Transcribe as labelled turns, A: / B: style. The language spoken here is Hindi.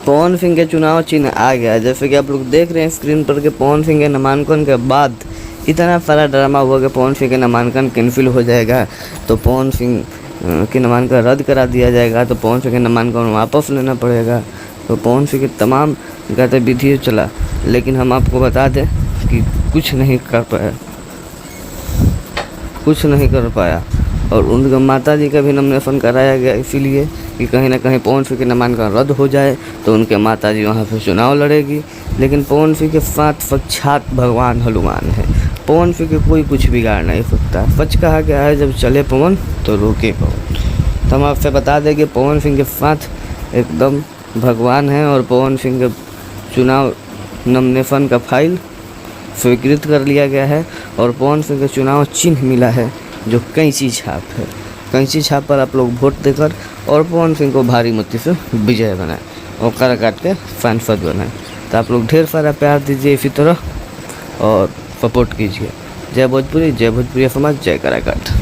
A: पवन सिंह के चुनाव चिन्ह आ गया। जैसे कि आप लोग देख रहे हैं स्क्रीन पर कि पवन सिंह के नामांकन के बाद इतना सारा ड्रामा हुआ कि पवन सिंह के नामांकन कैंसिल हो जाएगा, तो पवन सिंह के नामांकन रद्द करा दिया जाएगा, तो पवन सिंह के नामांकन वापस लेना पड़ेगा। तो पवन सिंह के तमाम गतिविधियाँ चला, लेकिन हम आपको बता दें कि कुछ नहीं कर पाया और उनके माता जी का भी नॉमिनेशन कराया गया, इसीलिए कि कहीं ना कहीं पवन सिंह के नामांकन रद्द हो जाए तो उनके माता जी वहाँ पर चुनाव लड़ेगी। लेकिन पवन सिंह के साथ साक्षात भगवान हनुमान है, पवन सिंह के कोई कुछ बिगाड़ नहीं सकता। सच कहा गया है, जब चले पवन तो रोके पवन। तो हम आपसे बता दें कि पवन सिंह के साथ एकदम भगवान है और पवन सिंह के चुनाव नॉमिनेशन का फाइल स्वीकृत कर लिया गया है और पवन सिंह के चुनाव चिन्ह मिला है जो कैंची छाप है। कैंची छाप पर आप लोग वोट देकर और पवन सिंह को भारी मत से विजय बनाएं और कर काट के सांसद बनाएं। तो आप लोग ढेर सारा प्यार दीजिए इसी तरह और सपोर्ट कीजिए। जय भोजपुरी, जय भोजपुरी समाज, जय कराकाट।